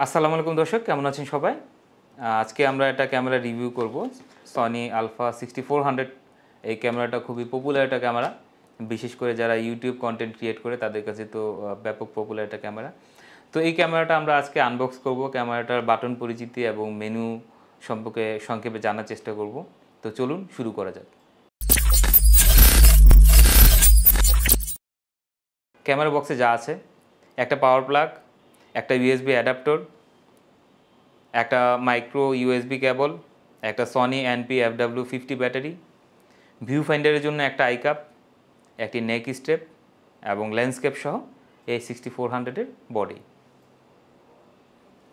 আসসালামু আলাইকুম দর্শক, কেমন আছেন সবাই? আজকে আমরা একটা ক্যামেরা রিভিউ করব, সনি α6400। এই ক্যামেরাটা খুবই পপুলার একটা ক্যামেরা, বিশেষ করে যারা ইউটিউব কন্টেন্ট ক্রিয়েট করে তাদের কাছে তো ব্যাপক পপুলার একটা ক্যামেরা। তো এই ক্যামেরাটা আমরা আজকে আনবক্স করব, ক্যামেরাটার বাটন পরিচিতি এবং মেনু সম্পর্কে সংক্ষেপে জানার চেষ্টা করব। তো চলুন শুরু করা যাক। ক্যামেরা বক্সে যা আছে, একটা পাওয়ার প্লাগ, একটা ইউএসবি অ্যাডাপ্টর, একটা মাইক্রো ইউএসবি কেবল, একটা সনি NP-FW50 ব্যাটারি, ভিউ ফাইন্ডারের জন্য একটা আই কাপ, একটি নেক স্ট্রেপ এবং ল্যান্ডস্কেপ সহ A6400-এর বডি।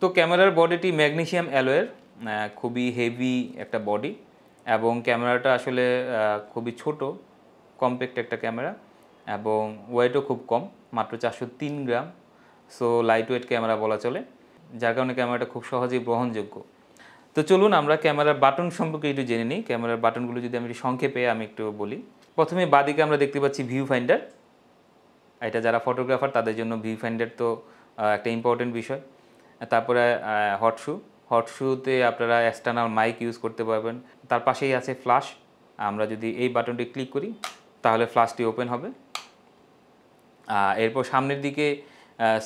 তো ক্যামেরার বডিটি ম্যাগনেসিয়াম অ্যালয়ের, খুবই হেভি একটা বডি এবং ক্যামেরাটা আসলে খুবই ছোট, কম্প্যাক্ট একটা ক্যামেরা এবং ওয়েটও খুব কম, মাত্র 403 গ্রাম। সো লাইট ওয়েট ক্যামেরা বলা চলে, যার কারণে ক্যামেরাটা খুব সহজেই গ্রহণযোগ্য। তো চলুন আমরা ক্যামেরার বাটন সম্পর্কে একটু জেনে নিই। ক্যামেরার বাটনগুলো যদি আমি সংক্ষেপে একটু বলি। প্রথমে বাদিকে আমরা দেখতে পাচ্ছি ভিউ ফাইন্ডার। এটা যারা ফটোগ্রাফার তাদের জন্য ভিউ ফাইন্ডার তো একটা ইম্পর্টেন্ট বিষয়। তারপরে হটশুতে আপনারা এক্সটার্নাল মাইক ইউজ করতে পারবেন। তার পাশেই আছে ফ্ল্যাশ। আমরা যদি এই বাটনটি ক্লিক করি তাহলে ফ্ল্যাশটি ওপেন হবে। এরপর সামনের দিকে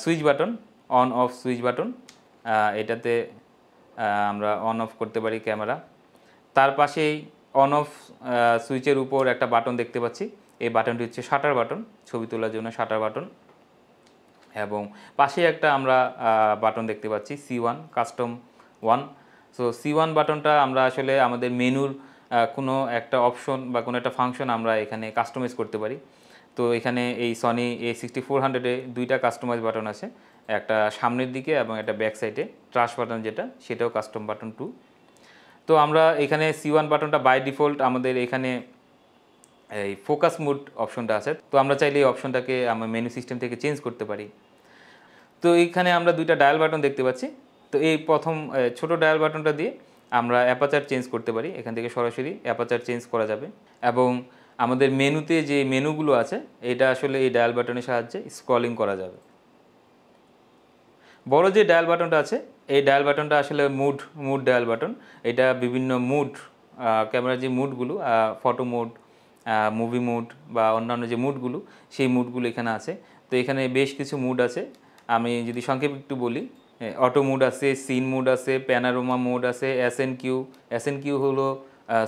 switch button, on off switch button, এটাতে আমরা অন অফ করতে পারি ক্যামেরা। তার পাশেই অন অফ সুইচের উপর একটা বাটন দেখতে পাচ্ছি। এই বাটনটি হচ্ছে শাটার বাটন, ছবি তোলার জন্য শাটার বাটন। এবং পাশে একটা আমরা বাটন দেখতে পাচ্ছি C1 কাস্টম 1। সো C1 বাটনটা আমরা আসলে আমাদের মেনুর কোনো একটা অপশন বা কোনো একটা ফাংশন আমরা এখানে কাস্টমাইজ করতে পারি। তো এখানে এই সনি A6400-এ দুইটা কাস্টমাইজ বাটন আছে, একটা সামনের দিকে এবং একটা ব্যাক সাইডে। ট্রাশ বাটন যেটা, সেটাও কাস্টম বাটন 2। তো আমরা এখানে C1 বাটনটা বাই ডিফল্ট আমাদের এখানে এই ফোকাস মোড অপশনটা আছে। তো আমরা চাইলে এই অপশনটাকে আমরা মেনু সিস্টেম থেকে চেঞ্জ করতে পারি। তো এইখানে আমরা দুইটা ডায়াল বাটন দেখতে পাচ্ছি। তো এই প্রথম ছোট ডায়াল বাটনটা দিয়ে আমরা অ্যাপারচার চেঞ্জ করতে পারি, এখান থেকে সরাসরি অ্যাপারচার চেঞ্জ করা যাবে। এবং আমাদের মেনুতে যে মেনুগুলো আছে এটা আসলে এই ডায়াল বাটনের সাহায্যে স্ক্রলিং করা যাবে। বড় যে ডায়াল বাটনটা আছে এই ডায়াল বাটনটা আসলে মুড ডায়াল বাটন। এটা বিভিন্ন মুড, ক্যামেরার যে মুডগুলো, ফটো মুড, মুভি মুড বা অন্যান্য যে মুডগুলো, সেই মুডগুলো এখানে আছে। তো এখানে বেশ কিছু মুড আছে, আমি যদি সংক্ষেপে একটু বলি। অটো মুড আছে, সিন মুড আছে, প্যানারোমা মুড আছে, SNQ হলো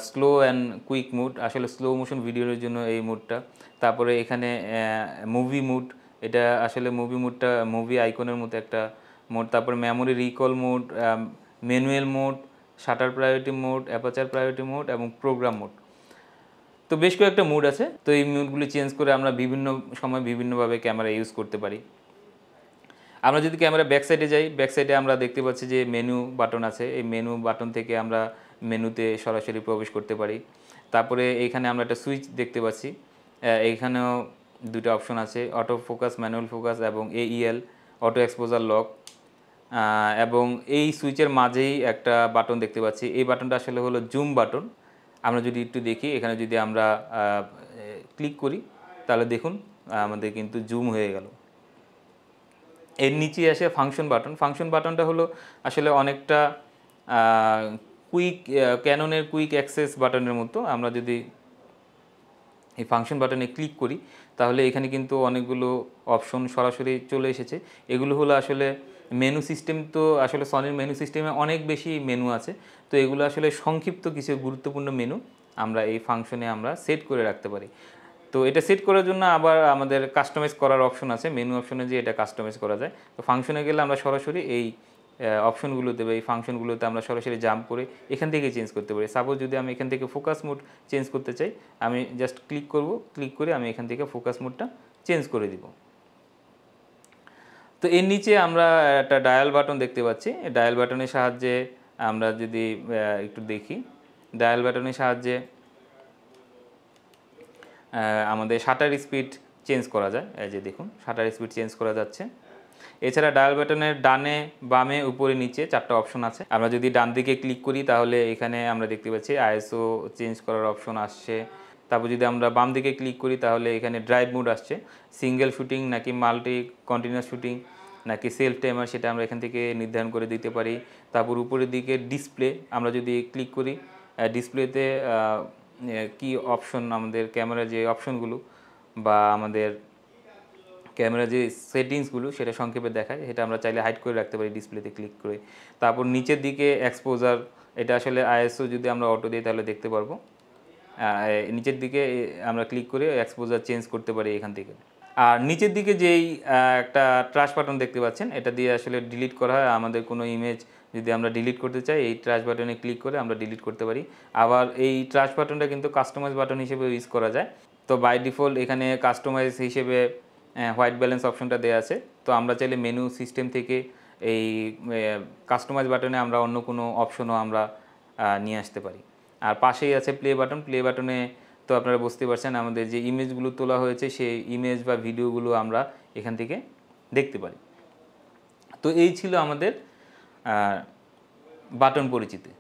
স্লো অ্যান্ড কুইক মুড, আসলে স্লো মোশন ভিডিওর জন্য এই মুডটা। তারপরে এখানে মুভি মুড, এটা আসলে মুভি মুডটা মুভি আইকনের মতো একটা মোড। তারপর memory recall mode, manual mode, shutter priority mode, aperture priority mode এবং প্রোগ্রাম মোড। তো বেশ কয়েকটা মুড আছে। তো এই মুডগুলি চেঞ্জ করে আমরা বিভিন্ন সময় বিভিন্নভাবে ক্যামেরা ইউজ করতে পারি। আমরা যদি ক্যামেরা ব্যাক সাইডে যাই, ব্যাক সাইডে আমরা দেখতে পাচ্ছি যে মেনু বাটন আছে। এই মেনু বাটন থেকে আমরা মেনুতে সরাসরি প্রবেশ করতে পারি। তারপরে এইখানে আমরা একটা সুইচ দেখতে পাচ্ছি, এইখানেও দুটো অপশন আছে, অটো ফোকাস, ম্যানুয়াল ফোকাস এবং AEL অটো এক্সপোজার লক। এবং এই সুইচের মাঝেই একটা বাটন দেখতে পাচ্ছি, এই বাটনটা আসলে হলো জুম বাটন। আমরা যদি একটু দেখি, এখানে যদি আমরা ক্লিক করি তাহলে দেখুন আমাদের কিন্তু জুম হয়ে গেল। এর নিচে আসে ফাংশন বাটন। ফাংশন বাটনটা হলো আসলে অনেকটা ক্যাননের কুইক অ্যাক্সেস বাটনের মতো। আমরা যদি এই ফাংশন বাটনে ক্লিক করি তাহলে এখানে কিন্তু অনেকগুলো অপশন সরাসরি চলে এসেছে। এগুলো হলো আসলে মেনু সিস্টেম। তো আসলে সনির মেনু সিস্টেমে অনেক বেশি মেনু আছে। তো এগুলো আসলে সংক্ষিপ্ত কিছু গুরুত্বপূর্ণ মেনু আমরা এই ফাংশনে আমরা সেট করে রাখতে পারি। তো এটা সেট করার জন্য আবার আমাদের কাস্টমাইজ করার অপশন আছে, মেনু অপশনে যে এটা কাস্টমাইজ করা যায়। তো ফাংশনে গেলে আমরা সরাসরি এই অপশনগুলোতে বা এই ফাংশনগুলোতে আমরা সরাসরি জাম্প করে এখান থেকে চেঞ্জ করতে পারি। সাপোজ যদি আমি এখান থেকে ফোকাস মোড চেঞ্জ করতে চাই, আমি জাস্ট ক্লিক করব, ক্লিক করে আমি এখান থেকে ফোকাস মোডটা চেঞ্জ করে দিব। তো এর নিচে আমরা একটা ডায়াল বাটন দেখতে পাচ্ছি। ডায়াল বাটনের সাহায্যে আমরা যদি একটু দেখি, ডায়াল বাটনের সাহায্যে আমাদের শাটার স্পিড চেঞ্জ করা যায়। এই যে দেখুন শাটার স্পিড চেঞ্জ করা যাচ্ছে। এছাড়া ডায়াল বাটনের ডানে, বামে, উপরে, নিচে 4টা অপশন আছে। আমরা যদি ডান দিকে ক্লিক করি তাহলে এখানে আমরা দেখতে পাচ্ছি ISO চেঞ্জ করার অপশন আসছে। তারপর যদি আমরা বাম দিকে ক্লিক করি তাহলে এখানে ড্রাইভ মোড আসছে, সিঙ্গেল শুটিং নাকি মাল্টি কন্টিনিউয়াস শুটিং, নাকি সেলফ টাইমার সেটা আমরা এখান থেকে নির্ধারণ করে দিতে পারি। তারপর উপরের দিকে ডিসপ্লে, আমরা যদি ক্লিক করি ডিসপ্লেতে কি অপশন, আমাদের ক্যামেরার যে অপশনগুলো বা আমাদের ক্যামেরা যে সেটিংসগুলো সেটা সংক্ষেপে দেখায়, সেটা আমরা চাইলে হাইড করে রাখতে পারি ডিসপ্লেতে ক্লিক করে। তারপর নিচের দিকে এক্সপোজার, এটা আসলে আইএসও যদি আমরা অটো দিই তাহলে দেখতে পারবো। নিচের দিকে আমরা ক্লিক করে এক্সপোজার চেঞ্জ করতে পারি এখান থেকে। আর নিচের দিকে যেই একটা ট্রাশ বাটন দেখতে পাচ্ছেন, এটা দিয়ে আসলে ডিলিট করা হয়। আমাদের কোনো ইমেজ যদি আমরা ডিলিট করতে চাই এই ট্রাশ বাটনে ক্লিক করে আমরা ডিলিট করতে পারি। আবার এই ট্রাশ বাটনটা কিন্তু কাস্টমাইজ বাটন হিসেবে ইউজ করা যায়। তো বাই ডিফল্ট এখানে কাস্টমাইজ হিসেবে হোয়াইট ব্যালেন্স অপশনটা দেওয়া আছে। তো আমরা চাইলে মেনু সিস্টেম থেকে এই কাস্টমাইজ বাটনে আমরা অন্য কোনো অপশনও আমরা নিয়ে আসতে পারি। আর পাশেই আছে প্লে বাটন। প্লে বাটনে তো আপনারা বুঝতে পারছেন আমাদের যে ইমেজগুলো তোলা হয়েছে সেই ইমেজ বা ভিডিওগুলো আমরা এখান থেকে দেখতে পারি। তো এই ছিল আমাদের বাটন পরিচিতি।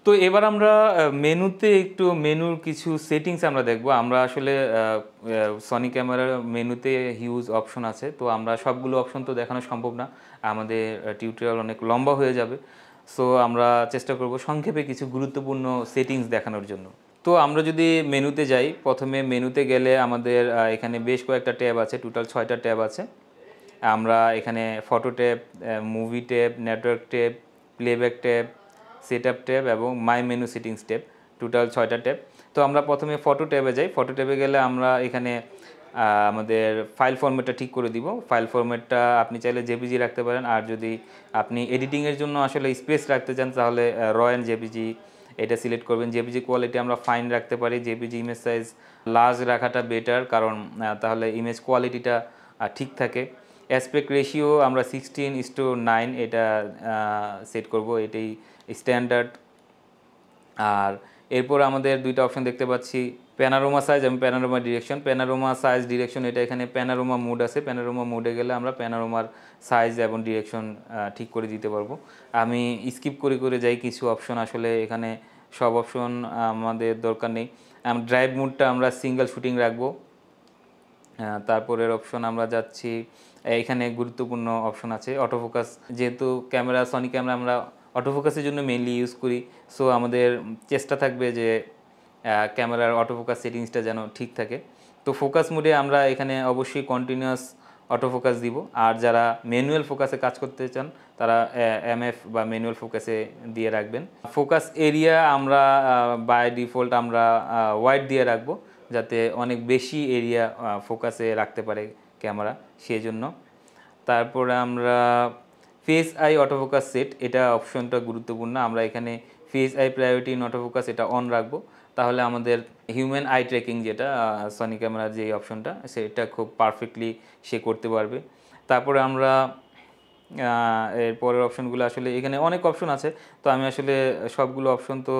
তো এবার আমরা মেনুতে একটু মেনুর কিছু সেটিংস আমরা দেখব। আমরা আসলে সনি ক্যামেরার মেনুতে হিউজ অপশন আছে, তো আমরা সবগুলো অপশন তো দেখানো সম্ভব না, আমাদের টিউটোরিয়াল অনেক লম্বা হয়ে যাবে। সো আমরা চেষ্টা করব সংক্ষেপে কিছু গুরুত্বপূর্ণ সেটিংস দেখানোর জন্য। তো আমরা যদি মেনুতে যাই, প্রথমে মেনুতে গেলে আমাদের এখানে বেশ কয়েকটা ট্যাব আছে, টোটাল 6টা ট্যাব আছে। আমরা এখানে photo tab, movie tab, network tab, playback tab, setup tab এবং my menu settings tab, total 6টা ট্যাব। তো আমরা প্রথমে ফটো ট্যাবে যাই। ফটো ট্যাবে গেলে আমরা এখানে আমাদের ফাইল ফরম্যাটটা ঠিক করে দিব। ফাইল ফরম্যাটটা আপনি চাইলে জেপিজি রাখতে পারেন, আর যদি আপনি এডিটিংয়ের জন্য আসলে স্পেস রাখতে চান তাহলে র অ্যান্ড জেপিজি এটা সিলেক্ট করবেন। জেপিজি কোয়ালিটি আমরা ফাইন রাখতে পারি, জেপিজি ইমেজ সাইজ লার্জ রাখাটা বেটার, কারণ তাহলে ইমেজ কোয়ালিটিটা ঠিক থাকে। অ্যাসপেক্ট রেশিও আমরা 16:9 এটা সেট করব, এটাই স্ট্যান্ডার্ড। আর এরপর আমাদের দুইটা অপশন দেখতে পাচ্ছি, প্যানোরামা সাইজ এবং panorama direction. Panorama size direction এটা এখানে প্যানোরামা মোড আছে, প্যানোরামা মোডে গেলে আমরা প্যানোরামার সাইজ এবং ডিরেকশন ঠিক করে দিতে পারবো। আমি স্কিপ করে করে যাই কিছু অপশন, আসলে এখানে সব অপশন আমাদের দরকার নেই। ড্রাইভ মোডটা আমরা সিঙ্গেল শুটিং রাখবো। তারপরের অপশন আমরা যাচ্ছি, এখানে গুরুত্বপূর্ণ অপশন আছে অটোফোকাস। যেহেতু ক্যামেরা সনি ক্যামেরা আমরা অটোফোকাসের জন্য মেইনলি ইউজ করি, সো আমাদের চেষ্টা থাকবে যে ক্যামেরার অটোফোকাস সেটিংসটা যেন ঠিক থাকে। তো ফোকাস মোডে আমরা এখানে অবশ্যই কন্টিনিউয়াস অটোফোকাস দিব। আর যারা ম্যানুয়াল ফোকাসে কাজ করতে চান তারা এমএফ বা ম্যানুয়াল ফোকাসে দিয়ে রাখবেন। ফোকাস এরিয়া আমরা বাই ডিফল্ট আমরা ওয়াইড দিয়ে রাখবো, যাতে অনেক বেশি এরিয়া ফোকাসে রাখতে পারে ক্যামেরা, সেই জন্য। তারপরে আমরা ফেস আই অটোফোকাস সেট, এটা অপশনটা গুরুত্বপূর্ণ। আমরা এখানে face I priority in autofocus এটা অন রাখবো, তাহলে আমাদের হিউম্যান আই ট্র্যাকিং যেটা সনি ক্যামেরার যে অপশনটা সেটা খুব পারফেক্টলি সে করতে পারবে। তারপরে আমরা এরপরের অপশনগুলো আসলে এখানে অনেক অপশন আছে, তো আমি আসলে সবগুলো অপশন তো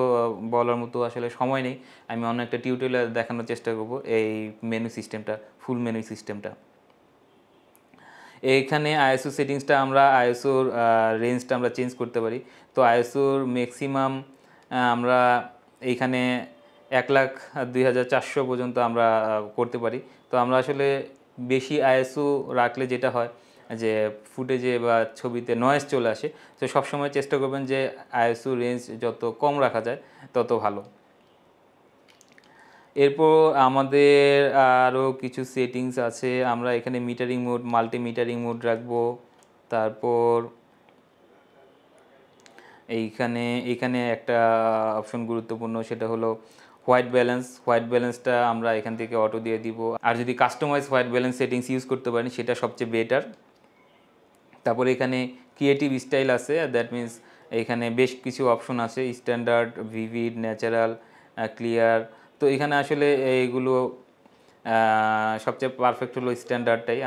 বলার মতো আসলে সময় নেই। আমি অন্য একটা টিউটোরিয়াল দেখানোর চেষ্টা করব এই মেনু সিস্টেমটা, ফুল মেনু সিস্টেমটা। এইখানে আইএসও সেটিংসটা আমরা আইএসওর রেঞ্জটা আমরা চেঞ্জ করতে পারি। তো আইএসওর ম্যাক্সিমাম আমরা এইখানে 1,02,400 পর্যন্ত আমরা করতে পারি। তো আমরা আসলে বেশি আইএসও রাখলে যেটা হয় যে ফুটেজে বা ছবিতে নয়েজ চলে আসে, তো সবসময় চেষ্টা করবেন যে আইএসও রেঞ্জ যত কম রাখা যায় তত ভালো। এরপর আমাদের আরও কিছু সেটিংস আছে, আমরা এখানে metering mode, multi metering mode রাখবো। তারপর এইখানে একটা অপশন গুরুত্বপূর্ণ, সেটা হলো হোয়াইট ব্যালেন্স। হোয়াইট ব্যালেন্সটা আমরা এখান থেকে অটো দিয়ে দিব, আর যদি customize white balance settings use করতে পারেন সেটা সবচেয়ে বেটার। তারপরে এখানে ক্রিয়েটিভ স্টাইল আছে, দ্যাট মিন্স এখানে বেশ কিছু অপশন আছে, স্ট্যান্ডার্ড, ভিভিড, ন্যাচারাল, ক্লিয়ার। তো এখানে আসলে এইগুলো সবচেয়ে পারফেক্ট হলো স্ট্যান্ডার্ডটাই,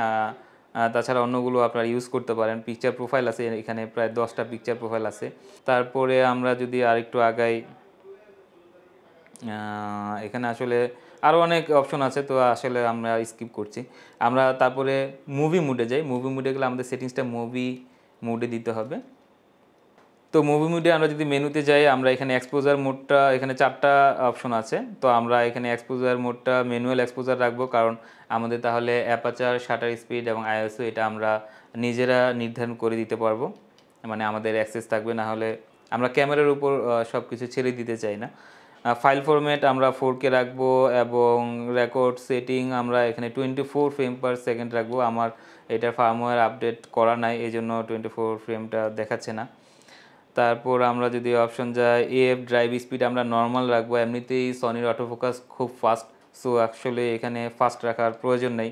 তাছাড়া অন্যগুলো আপনারা ইউজ করতে পারেন। পিকচার প্রোফাইল আছে, এখানে প্রায় 10টা পিকচার প্রোফাইল আছে। তারপরে আমরা যদি আরেকটু আগাই, এখানে আসলে আরও অনেক অপশন আছে, তো আসলে আমরা স্কিপ করছি। আমরা তারপরে মুভি মুডে যাই। মুভি মুডে গেলে আমাদের সেটিংসটা মুভি মুডে দিতে হবে। তো মুভি মুডে আমরা যদি মেনুতে যাই, আমরা এখানে এক্সপোজার মোডটা, এখানে 4টা অপশন আছে, তো আমরা এখানে এক্সপোজার মোডটা ম্যানুয়াল এক্সপোজার রাখবো, কারণ আমাদের তাহলে অ্যাপারচার, শাটার স্পিড এবং আইএসও এটা আমরা নিজেরা নির্ধারণ করে দিতে পারবো, মানে আমাদের অ্যাক্সেস থাকবে, না হলে আমরা ক্যামেরার উপর সব কিছু ছেড়ে দিতে চাই না। ফাইল ফরম্যাট আমরা 4K রাখবো এবং রেকর্ড সেটিং আমরা এখানে 24 ফ্রেম/সেকেন্ড রাখবো। আমার এটার ফার্মওয়্যার আপডেট করা নাই, এই জন্য 24 ফ্রেমটা দেখাচ্ছে না। তারপর আমরা যদি অপশন যাই, AF ড্রাইভ স্পিড আমরা নর্মাল রাখবো, এমনিতেই সনির অটোফোকাস খুব ফাস্ট, সো অ্যাকচুয়ালি এখানে ফাস্ট রাখার প্রয়োজন নেই।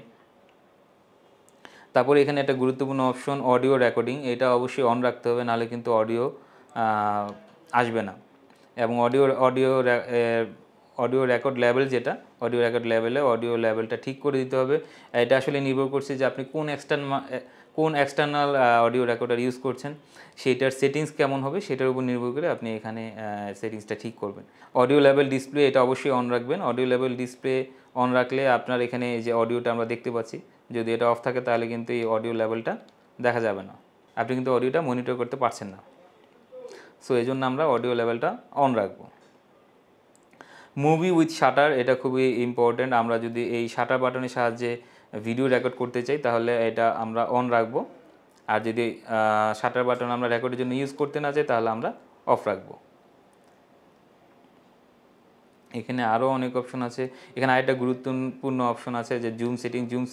তারপরে এখানে একটা গুরুত্বপূর্ণ অপশন অডিও রেকর্ডিং, এটা অবশ্যই অন রাখতে হবে, নাহলে কিন্তু অডিও আসবে না। এবং অডিও রেকর্ড লেভেল যেটা, অডিও রেকর্ড লেভেলে অডিও লেভেলটা ঠিক করে দিতে হবে। এটা আসলে নির্ভর করছে যে আপনি কোন এক্সটার্নাল অডিও রেকর্ডার ইউজ করছেন, সেইটার সেটিংস কেমন হবে সেটার উপর নির্ভর করে আপনি এখানে সেটিংসটা ঠিক করবেন। অডিও লেভেল ডিসপ্লে এটা অবশ্যই অন রাখবেন। অডিও লেভেল ডিসপ্লে অন রাখলে আপনার এখানে যে অডিওটা আমরা দেখতে পাচ্ছি, যদি এটা অফ থাকে তাহলে কিন্তু এই অডিও লেভেলটা দেখা যাবে না, আপনি কিন্তু অডিওটা মনিটর করতে পারছেন না। সো এই জন্য আমরা অডিও লেভেলটা অন রাখবো। মুভি উইথ শাটার এটা খুবই ইম্পর্ট্যান্ট। আমরা যদি এই শাটার বাটনের সাহায্যে ভিডিও রেকর্ড করতে চাই তাহলে এটা আমরা অন রাখবো, আর যদি শাটার বাটন আমরা রেকর্ডের জন্য ইউজ করতে না চাই তাহলে আমরা অফ রাখবো। এখানে আরও অনেক অপশন আছে। এখানে আরেকটা গুরুত্বপূর্ণ অপশন আছে যে জুম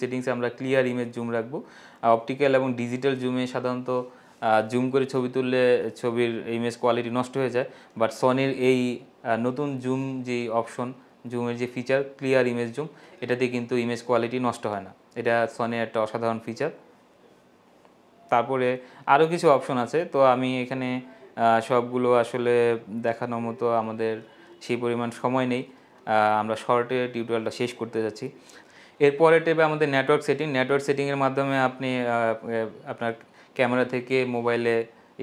সেটিংসে আমরা ক্লিয়ার ইমেজ জুম রাখবো। অপটিক্যাল এবং ডিজিটাল জুমে সাধারণত জুম করে ছবি তুললে ছবির ইমেজ কোয়ালিটি নষ্ট হয়ে যায়, বাট সনির এই নতুন জুম যে অপশন, জুমের যে ফিচার ক্লিয়ার ইমেজ জুম, এটাতে কিন্তু ইমেজ কোয়ালিটি নষ্ট হয় না। এটা সনির একটা অসাধারণ ফিচার। তারপরে আরও কিছু অপশন আছে, তো আমি এখানে সবগুলো আসলে দেখানোর মতো আমাদের সেই পরিমাণ সময় নেই, আমরা শর্টে টিউটোরিয়ালটা শেষ করতে যাচ্ছি। এরপরে টেবে আমাদের নেটওয়ার্ক সেটিংয়ের মাধ্যমে আপনি আপনার ক্যামেরা থেকে মোবাইলে,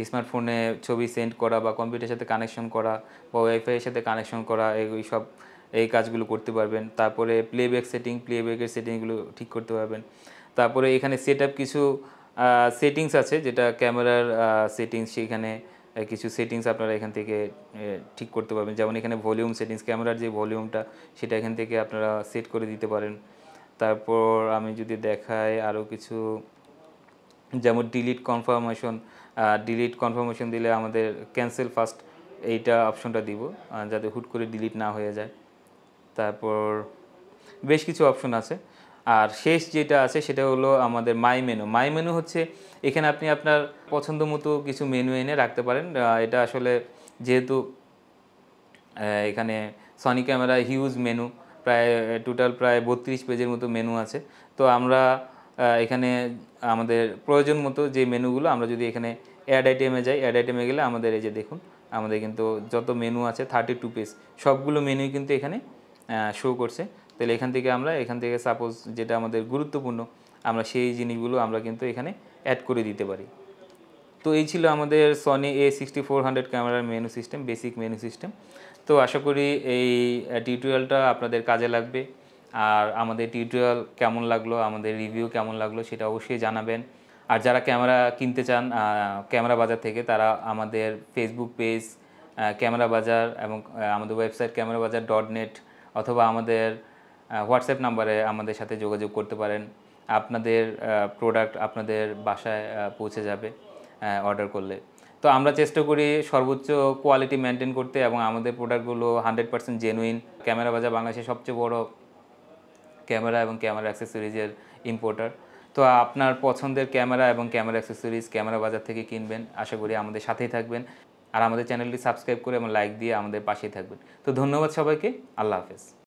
স্মার্টফোনে ছবি সেন্ড করা বা কম্পিউটারের সাথে কানেকশন করা বা ওয়াইফাইয়ের সাথে কানেকশন করা, এই কাজগুলো করতে পারবেন। তারপরে প্লেব্যাকের সেটিংগুলো ঠিক করতে পারবেন। তারপরে এখানে কিছু সেটিংস আছে, যেটা ক্যামেরার সেটিংস, সেখানে কিছু সেটিংস আপনারা এখান থেকে ঠিক করতে পারবেন। যেমন এখানে ভলিউম সেটিংস, ক্যামেরার যে ভলিউমটা সেটা এখান থেকে আপনারা সেট করে দিতে পারেন। তারপর আমি যদি দেখাই আরও কিছু, যেমন ডিলিট কনফার্মেশন দিলে আমাদের ক্যান্সেল ফার্স্ট এইটা অপশনটা দিব, যাতে হুট করে ডিলিট না হয়ে যায়। তারপর বেশ কিছু অপশন আছে। আর শেষ যেটা আছে সেটা হলো আমাদের মাই মেনু হচ্ছে, এখানে আপনি আপনার পছন্দ মতো কিছু মেনু এনে রাখতে পারেন। এটা আসলে যেহেতু এখানে Sony camera huge menu, total প্রায় 32 পেজের মতো মেনু আছে। তো আমরা এখানে আমাদের প্রয়োজন মতো যে মেনুগুলো, আমরা যদি এখানে অ্যাড আইটেমে যাই, অ্যাড আইটেমে গেলে আমাদের এই যে দেখুন, আমাদের কিন্তু যত মেনু আছে 32 পেজ, সবগুলো মেনুই কিন্তু এখানে শো করছে। তাহলে এখান থেকে সাপোজ যেটা আমাদের গুরুত্বপূর্ণ, আমরা সেই জিনিসগুলো আমরা কিন্তু এখানে অ্যাড করে দিতে পারি। তো এই ছিল আমাদের সনি A6400 ক্যামেরার menu system, basic menu system. তো আশা করি এই টিউটোরিয়ালটা আপনাদের কাজে লাগবে। আর আমাদের টিউটোরিয়াল কেমন লাগলো, আমাদের রিভিউ কেমন লাগলো সেটা অবশ্যই জানাবেন। আর যারা ক্যামেরা কিনতে চান ক্যামেরা বাজার থেকে, তারা আমাদের ফেসবুক পেজ ক্যামেরা বাজার এবং আমাদের ওয়েবসাইট camerabazaar.net অথবা আমাদের হোয়াটসঅ্যাপ নাম্বারে আমাদের সাথে যোগাযোগ করতে পারেন। আপনাদের প্রোডাক্ট আপনাদের বাসায় পৌঁছে যাবে অর্ডার করলে। তো আমরা চেষ্টা করি সর্বোচ্চ কোয়ালিটি মেনটেন করতে এবং আমাদের প্রোডাক্টগুলো 100% জেনুইন। ক্যামেরা বাজার বাংলাদেশের সবচেয়ে বড় ক্যামেরা এবং ক্যামেরা অ্যাক্সেসরিজের ইম্পোর্টার। তো আপনার পছন্দের ক্যামেরা এবং ক্যামেরা অ্যাক্সেসরিজ ক্যামেরা বাজার থেকে কিনবেন। আশা করি আমাদের সাথেই থাকবেন, আর আমাদের চ্যানেলটি সাবস্ক্রাইব করে এবং লাইক দিয়ে আমাদের পাশেই থাকবেন। তো ধন্যবাদ সবাইকে, আল্লাহ হাফেজ।